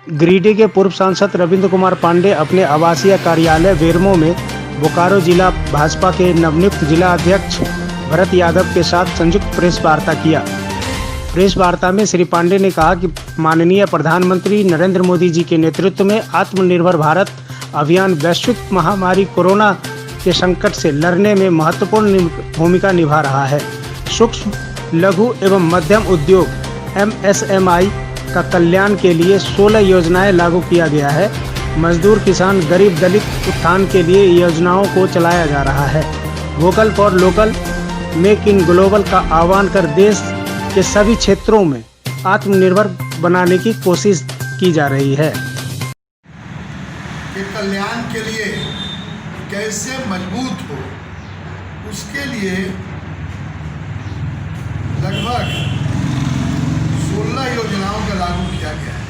गिरिडीह के पूर्व सांसद रविंद्र कुमार पांडे अपने आवासीय कार्यालय वेरमो में बोकारो जिला भाजपा के नवनियुक्त जिला अध्यक्ष भरत यादव के साथ संयुक्त प्रेस वार्ता किया। प्रेस वार्ता में श्री पांडे ने कहा कि माननीय प्रधानमंत्री नरेंद्र मोदी जी के नेतृत्व में आत्मनिर्भर भारत अभियान वैश्विक महामारी कोरोना के संकट से लड़ने में महत्वपूर्ण भूमिका निभा रहा है। सूक्ष्म, लघु एवं मध्यम उद्योग MSMI का कल्याण के लिए 16 योजनाएं लागू किया गया है। मजदूर, किसान, गरीब, दलित उत्थान के लिए योजनाओं को चलाया जा रहा है। Vocal for local, make in global का आह्वान कर देश के सभी क्षेत्रों में आत्मनिर्भर बनाने की कोशिश की जा रही है। के कल्याण के लिए कैसे मजबूत हो, उसके लिए लगभग 16 योजनाओं का लागू किया गया है।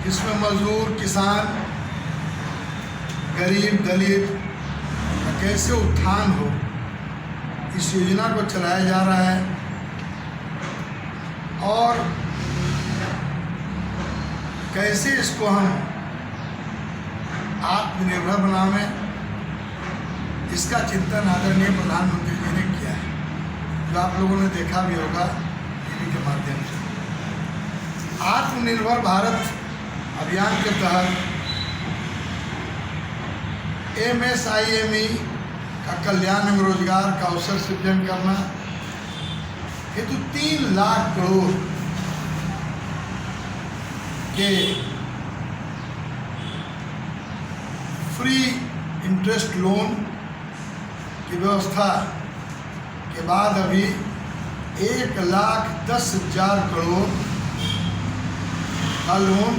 इसमें मजदूर, किसान, गरीब, दलित का कैसे उत्थान हो, इस योजना को चलाया जा रहा है। और कैसे इसको हम आत्मनिर्भर बनावें, इसका चिंतन आदरणीय प्रधानमंत्री जी ने किया है, जो आप लोगों ने देखा भी होगा टीवी के माध्यम से। आत्मनिर्भर भारत अभियान के तहत MSIME का कल्याण एवं रोजगार का अवसर सृजन करना हेतु 3 लाख करोड़ के फ्री इंटरेस्ट लोन की व्यवस्था के बाद अभी 1,10,000 करोड़ का लोन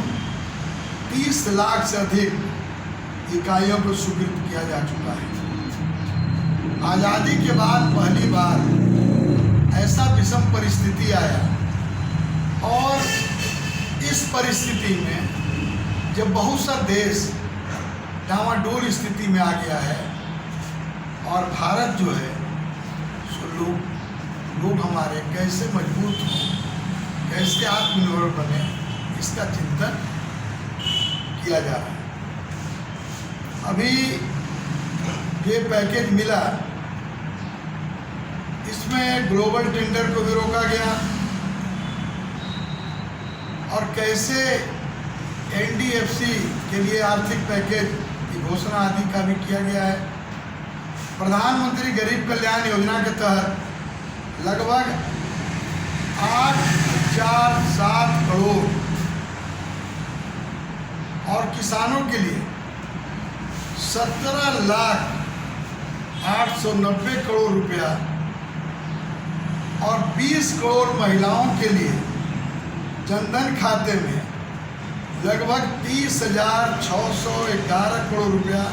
30 लाख से अधिक इकाइयों को स्वीकृत किया जा चुका है। आज़ादी के बाद पहली बार ऐसा विषम परिस्थिति आया और इस परिस्थिति में जब बहुत सा देश डामाडोल स्थिति में आ गया है और भारत जो है सो लोग हमारे कैसे मजबूत हों, कैसे आत्मनिर्भर बने, इसका चिंतन किया जा रहा है। अभी ये पैकेज मिला, इसमें ग्लोबल टेंडर को भी रोका गया और कैसे NDFC के लिए आर्थिक पैकेज की घोषणा आदि का भी किया गया है। प्रधानमंत्री गरीब कल्याण योजना के तहत लगभग 8,007 करोड़ और किसानों के लिए 17,890 करोड़ रुपया और 20 करोड़ महिलाओं के लिए जनधन खाते में लगभग 30,611 करोड़ रुपया,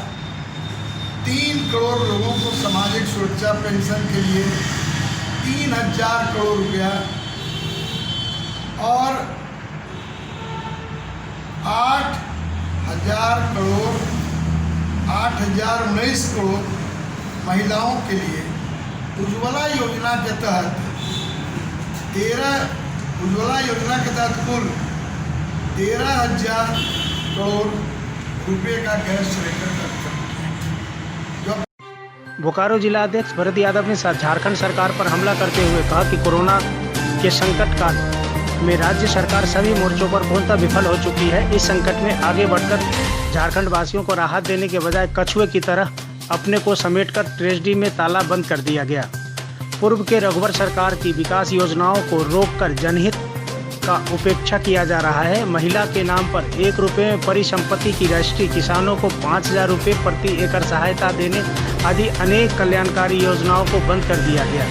3 करोड़ लोगों को सामाजिक सुरक्षा पेंशन के लिए 3,000 करोड़ रुपया और 8,019 करोड़ महिलाओं के लिए उज्ज्वला योजना के तहत कुल 13,000 करोड़ रुपए का गैस सिलेंडर का। बोकारो जिला अध्यक्ष भरत यादव ने झारखंड सरकार पर हमला करते हुए कहा कि कोरोना के संकट काल में राज्य सरकार सभी मोर्चों पर पूर्णतः विफल हो चुकी है। इस संकट में आगे बढ़कर झारखंड वासियों को राहत देने के बजाय कछुए की तरह अपने को समेटकर ट्रेजडी में ताला बंद कर दिया गया। पूर्व के रघुवर सरकार की विकास योजनाओं को रोककर जनहित का उपेक्षा किया जा रहा है। महिला के नाम पर 1 रुपये में परिसंपत्ति की रजिस्ट्री, किसानों को 5,000 रुपये प्रति एकड़ सहायता देने आदि अनेक कल्याणकारी योजनाओं को बंद कर दिया गया।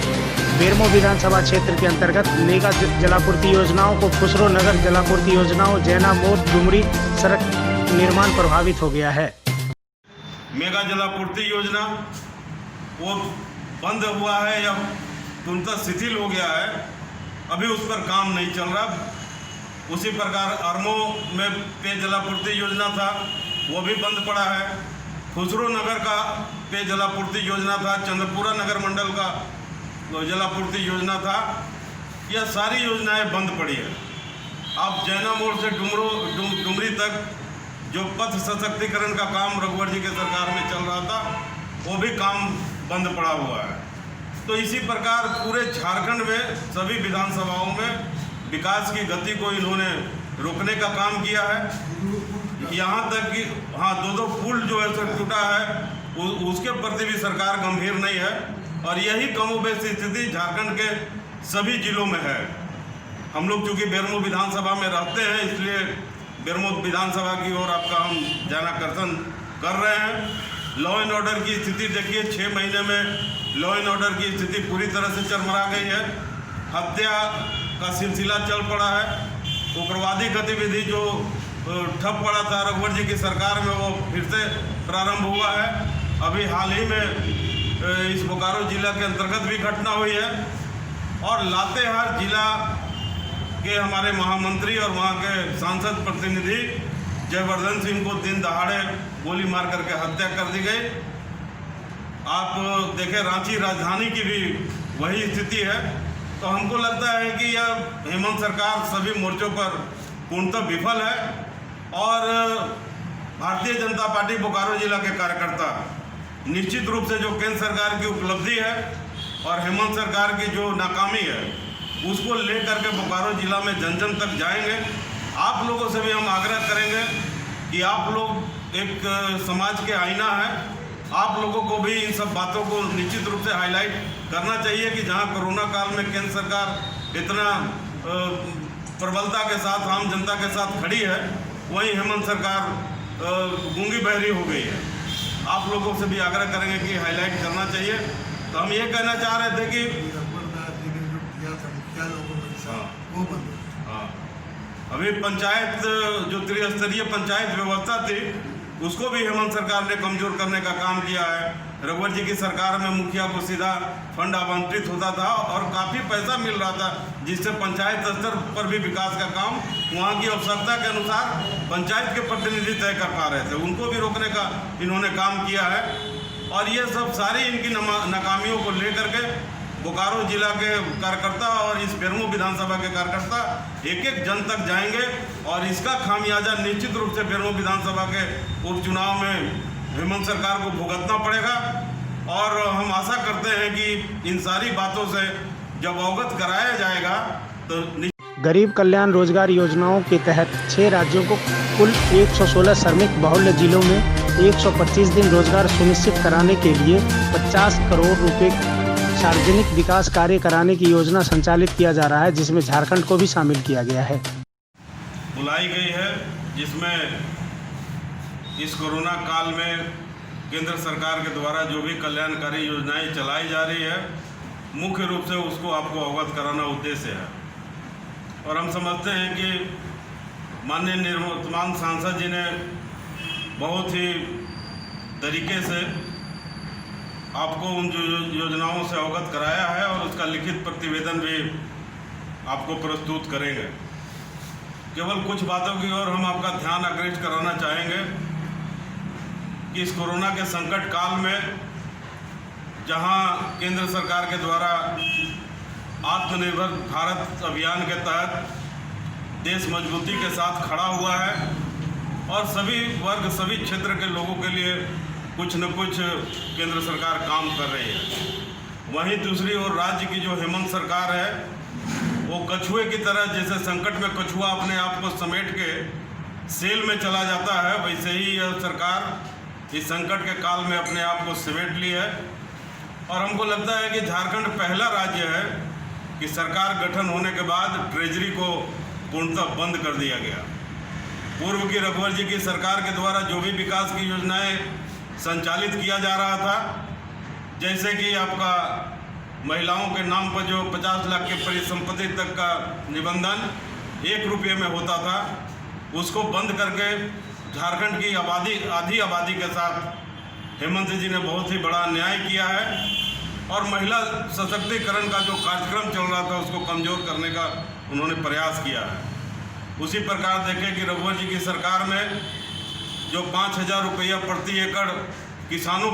बेरमो विधानसभा क्षेत्र के अंतर्गत मेगा जलापूर्ति योजनाओं को खुसरो नगर जलापूर्ति योजनाओं, जैना मोड़ डुमरी सड़क निर्माण प्रभावित हो गया है। मेगा जलापूर्ति योजना वो बंद हुआ है या तुरंत शिथिल हो गया है, अभी उस पर काम नहीं चल रहा। उसी प्रकार अरमो में पेय जलापूर्ति योजना था, वो भी बंद पड़ा है। खुसरो नगर का पेय जलापूर्ति योजना था, चंद्रपुरा नगर मंडल का जलापूर्ति योजना था, यह सारी योजनाएं बंद पड़ी है। आप जैना मोड़ से डुमरी तक जो पथ सशक्तिकरण का काम रघुवर जी के सरकार में चल रहा था, वो भी काम बंद पड़ा हुआ है। तो इसी प्रकार पूरे झारखंड में सभी विधानसभाओं में विकास की गति को इन्होंने रोकने का काम किया है। यहाँ तक कि हाँ, दो पुल जो है सर टूटा है, उसके प्रति भी सरकार गंभीर नहीं है। और यही कमोबेश स्थिति झारखंड के सभी जिलों में है। हम लोग चूँकि बेरमो विधानसभा में रहते हैं, इसलिए बेरमो विधानसभा की ओर आपका हम ध्यानाकर्षण कर रहे हैं। लॉ एंड ऑर्डर की स्थिति देखिए, 6 महीने में लॉ एंड ऑर्डर की स्थिति पूरी तरह से चरमरा गई है। हत्या का सिलसिला चल पड़ा है। उग्रवादी गतिविधि जो ठप पड़ा था रघुवर जी की सरकार में, वो फिर से प्रारंभ हुआ है। अभी हाल ही में इस बोकारो जिला के अंतर्गत भी घटना हुई है। और लातेहार जिला के हमारे महामंत्री और वहाँ के सांसद प्रतिनिधि जयवर्धन सिंह को दिन दहाड़े गोली मार करके हत्या कर दी गई। आप देखें, रांची राजधानी की भी वही स्थिति है। तो हमको लगता है कि यह हेमंत सरकार सभी मोर्चों पर पूर्णतः विफल है। और भारतीय जनता पार्टी बोकारो जिला के कार्यकर्ता निश्चित रूप से जो केंद्र सरकार की उपलब्धि है और हेमंत सरकार की जो नाकामी है, उसको लेकर के बोकारो जिला में जन जन तक जाएंगे। आप लोगों से भी हम आग्रह करेंगे कि आप लोग एक समाज के आईना हैं, आप लोगों को भी इन सब बातों को निश्चित रूप से हाईलाइट करना चाहिए कि जहां कोरोना काल में केंद्र सरकार इतना प्रबलता के साथ आम जनता के साथ खड़ी है, वहीं हेमंत सरकार गूंगी बहरी हो गई है। आप लोगों से भी आग्रह करेंगे कि हाईलाइट करना चाहिए। तो हम ये कहना चाह रहे थे कि हाँ, अभी पंचायत जो त्रिस्तरीय पंचायत व्यवस्था थी, उसको भी हेमंत सरकार ने कमजोर करने का काम किया है। रघुवर जी की सरकार में मुखिया को सीधा फंड आवंटित होता था और काफ़ी पैसा मिल रहा था, जिससे पंचायत स्तर पर भी विकास का काम वहाँ की आवश्यकता के अनुसार पंचायत के प्रतिनिधि तय कर पा रहे थे। उनको भी रोकने का इन्होंने काम किया है। और ये सब सारी इनकी नाकामियों को लेकर के बोकारो जिला के कार्यकर्ता और इस बेरमो विधानसभा के कार्यकर्ता एक एक जन तक जाएंगे और इसका खामियाजा निश्चित रूप से बेरमो विधानसभा के उपचुनाव में हेमंत सरकार को भुगतना पड़ेगा। और हम आशा करते हैं कि इन सारी बातों से जब अवगत कराया जाएगा तो गरीब कल्याण रोजगार योजनाओं के तहत 6 राज्यों को कुल 116 श्रमिक बाहुल्य जिलों में 125 दिन रोजगार सुनिश्चित कराने के लिए 50 करोड़ रुपए सार्वजनिक विकास कार्य कराने की योजना संचालित किया जा रहा है, जिसमें झारखंड को भी शामिल किया गया है। बुलाई गई है, जिसमें इस कोरोना काल में केंद्र सरकार के द्वारा जो भी कल्याणकारी योजनाएं चलाई जा रही है, मुख्य रूप से उसको आपको अवगत कराना उद्देश्य है। और हम समझते हैं कि माननीय निवर्तमान सांसद जी ने बहुत ही तरीके से आपको उन योजनाओं से अवगत कराया है और उसका लिखित प्रतिवेदन भी आपको प्रस्तुत करेंगे। केवल कुछ बातों की ओर हम आपका ध्यान आकृष्ट कराना चाहेंगे कि इस कोरोना के संकट काल में जहां केंद्र सरकार के द्वारा आत्मनिर्भर भारत अभियान के तहत देश मजबूती के साथ खड़ा हुआ है और सभी वर्ग सभी क्षेत्र के लोगों के लिए कुछ न कुछ केंद्र सरकार काम कर रही है, वहीं दूसरी ओर राज्य की जो हेमंत सरकार है, वो कछुए की तरह, जैसे संकट में कछुआ अपने आप को समेट के सेल में चला जाता है, वैसे ही यह सरकार इस संकट के काल में अपने आप को समेट ली है। और हमको लगता है कि झारखंड पहला राज्य है कि सरकार गठन होने के बाद ट्रेजरी को पूर्णतः बंद कर दिया गया। पूर्व की रघुवर जी की सरकार के द्वारा जो भी विकास की योजनाएं संचालित किया जा रहा था, जैसे कि आपका महिलाओं के नाम पर जो 50 लाख की परिसंपत्ति तक का निबंधन 1 रुपये में होता था, उसको बंद करके झारखंड की आधी आबादी के साथ हेमंत जी ने बहुत ही बड़ा न्याय किया है। और महिला सशक्तिकरण का जो कार्यक्रम चल रहा था, उसको कमज़ोर करने का उन्होंने प्रयास किया है। उसी प्रकार देखें कि रघुवर जी की सरकार में जो 5,000 रुपया प्रति एकड़ किसानों